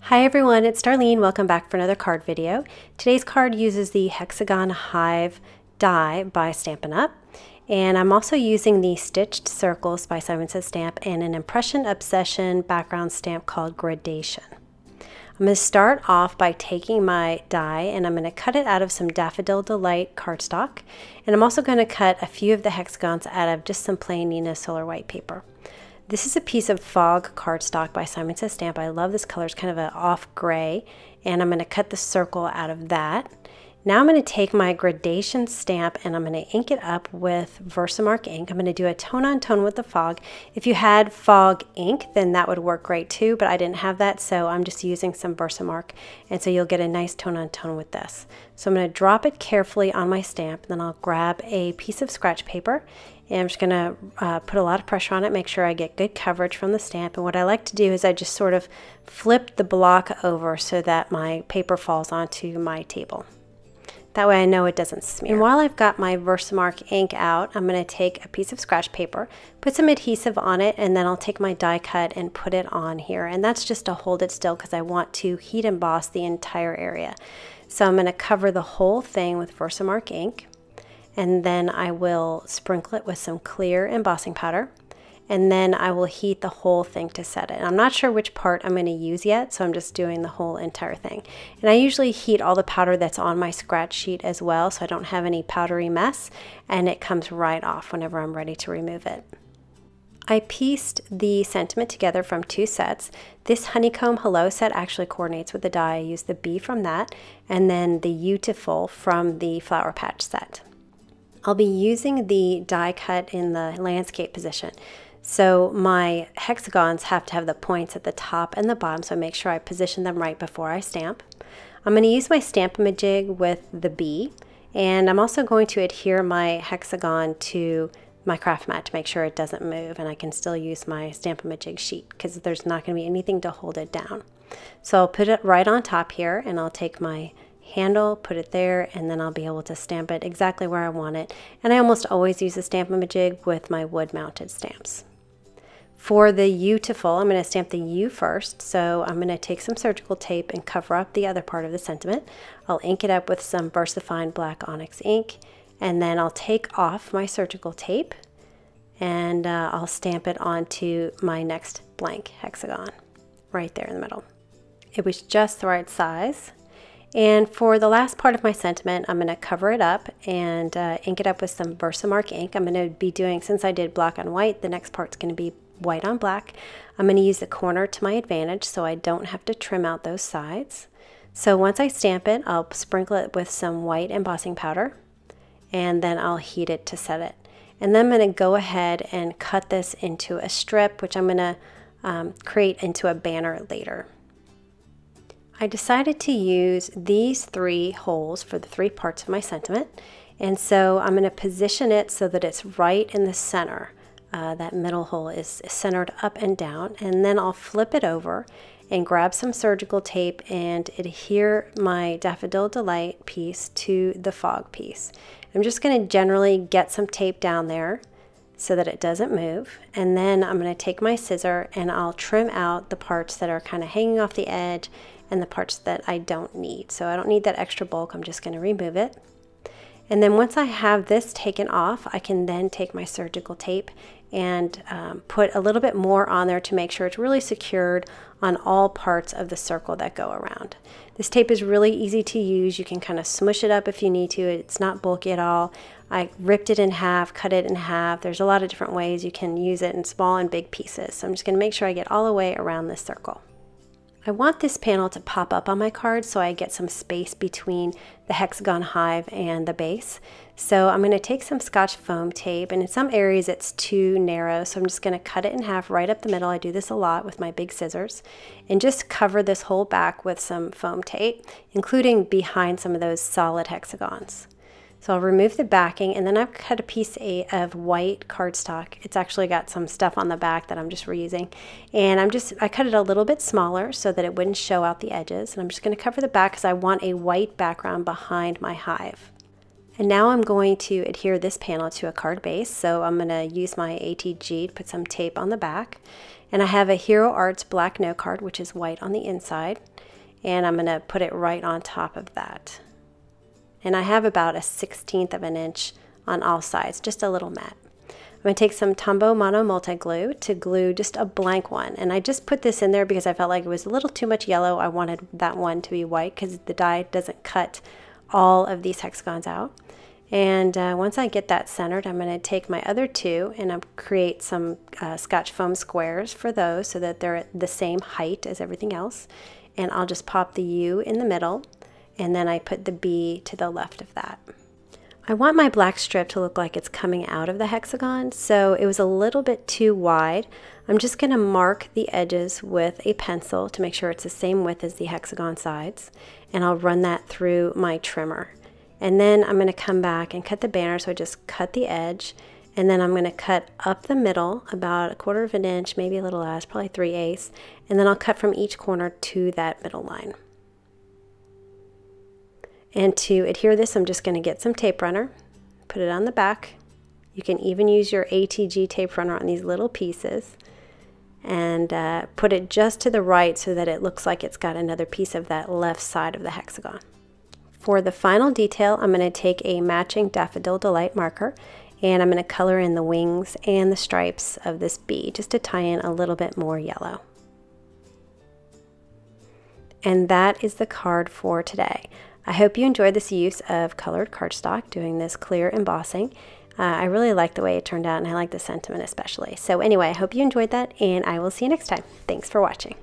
Hi everyone, it's Darlene. Welcome back for another card video. Today's card uses the Hexagon Hive die by Stampin' Up! And I'm also using the Stitched Circles by Simon Says Stamp and an Impression Obsession background stamp called Gradation. I'm going to start off by taking my die and I'm going to cut it out of some Daffodil Delight cardstock. And I'm also going to cut a few of the hexagons out of just some plain Nina Solar white paper. This is a piece of Fog cardstock by Simon Says Stamp. I love this color. It's kind of an off gray, and I'm going to cut the circle out of that. Now I'm going to take my gradation stamp and I'm going to ink it up with Versamark ink. I'm going to do a tone-on-tone with the Fog. If you had Fog ink, then that would work great too, but I didn't have that, so I'm just using some Versamark, and so you'll get a nice tone-on-tone with this. So I'm going to drop it carefully on my stamp, then I'll grab a piece of scratch paper, and I'm just going to put a lot of pressure on it, make sure I get good coverage from the stamp. And what I like to do is I just sort of flip the block over so that my paper falls onto my table. That way I know it doesn't smear. And while I've got my Versamark ink out, I'm going to take a piece of scratch paper, put some adhesive on it, and then I'll take my die cut and put it on here. And that's just to hold it still because I want to heat emboss the entire area. So I'm going to cover the whole thing with Versamark ink. And then I will sprinkle it with some clear embossing powder, and then I will heat the whole thing to set it. And I'm not sure which part I'm going to use yet, so I'm just doing the whole entire thing. And I usually heat all the powder that's on my scratch sheet as well, so I don't have any powdery mess, and it comes right off whenever I'm ready to remove it. I pieced the sentiment together from two sets. This Honeycomb Hello set actually coordinates with the die. I used the B from that, and then the Beautiful from the Flower Patch set. I'll be using the die cut in the landscape position. So my hexagons have to have the points at the top and the bottom, so I make sure I position them right before I stamp. I'm going to use my Stamp-A-Majig with the B, and I'm also going to adhere my hexagon to my craft mat to make sure it doesn't move, and I can still use my Stamp-A-Majig sheet because there's not going to be anything to hold it down. So I'll put it right on top here, and I'll take my handle, put it there, and then I'll be able to stamp it exactly where I want it. And I almost always use a Stamp-A-Majig with my wood-mounted stamps. For the Beautiful, I'm going to stamp the U first, so I'm going to take some surgical tape and cover up the other part of the sentiment. I'll ink it up with some VersaFine Black Onyx ink, and then I'll take off my surgical tape and I'll stamp it onto my next blank hexagon right there in the middle. It was just the right size. And for the last part of my sentiment, I'm going to cover it up and ink it up with some Versamark ink. I'm going to be doing, since I did black on white, the next part's going to be white on black. I'm going to use the corner to my advantage so I don't have to trim out those sides. So once I stamp it, I'll sprinkle it with some white embossing powder, and then I'll heat it to set it. And then I'm going to go ahead and cut this into a strip, which I'm going to create into a banner later. I decided to use these three holes for the three parts of my sentiment, and so I'm going to position it so that it's right in the center. That middle hole is centered up and down, and then I'll flip it over and grab some surgical tape and adhere my Daffodil Delight piece to the Fog piece. I'm just going to generally get some tape down there so that it doesn't move, and then I'm going to take my scissor and I'll trim out the parts that are kind of hanging off the edge and the parts that I don't need. So I don't need that extra bulk, I'm just going to remove it. And then once I have this taken off, I can then take my surgical tape and put a little bit more on there to make sure it's really secured on all parts of the circle that go around. This tape is really easy to use. You can kind of smush it up if you need to. It's not bulky at all. I ripped it in half, cut it in half. There's a lot of different ways you can use it in small and big pieces. So I'm just going to make sure I get all the way around this circle. I want this panel to pop up on my card so I get some space between the hexagon hive and the base. So I'm going to take some Scotch foam tape, and in some areas it's too narrow, so I'm just going to cut it in half right up the middle. I do this a lot with my big scissors, and just cover this whole back with some foam tape, including behind some of those solid hexagons. So I'll remove the backing, and then I've cut a piece of white cardstock. It's actually got some stuff on the back that I'm just reusing. And I cut it a little bit smaller so that it wouldn't show out the edges. And I'm just going to cover the back because I want a white background behind my hive. And now I'm going to adhere this panel to a card base. So I'm going to use my ATG to put some tape on the back. And I have a Hero Arts black note card, which is white on the inside. And I'm going to put it right on top of that. And I have about a 1/16 of an inch on all sides, just a little matte. I'm going to take some Tombow Mono Multi-Glue to glue just a blank one. And I just put this in there because I felt like it was a little too much yellow. I wanted that one to be white because the die doesn't cut all of these hexagons out. And once I get that centered, I'm going to take my other two and I'll create some Scotch foam squares for those so that they're at the same height as everything else. And I'll just pop the U in the middle, and then I put the B to the left of that. I want my black strip to look like it's coming out of the hexagon, so it was a little bit too wide. I'm just going to mark the edges with a pencil to make sure it's the same width as the hexagon sides, and I'll run that through my trimmer. And then I'm going to come back and cut the banner, so I just cut the edge, and then I'm going to cut up the middle about 1/4 of an inch, maybe a little less, probably 3/8, and then I'll cut from each corner to that middle line. And to adhere this, I'm just going to get some tape runner, put it on the back. You can even use your ATG tape runner on these little pieces, and put it just to the right so that it looks like it's got another piece of that left side of the hexagon. For the final detail, I'm going to take a matching Daffodil Delight marker, and I'm going to color in the wings and the stripes of this bee just to tie in a little bit more yellow. And that is the card for today. I hope you enjoyed this use of colored cardstock doing this clear embossing. I really like the way it turned out, and I like the sentiment especially. So anyway, I hope you enjoyed that, and I will see you next time. Thanks for watching.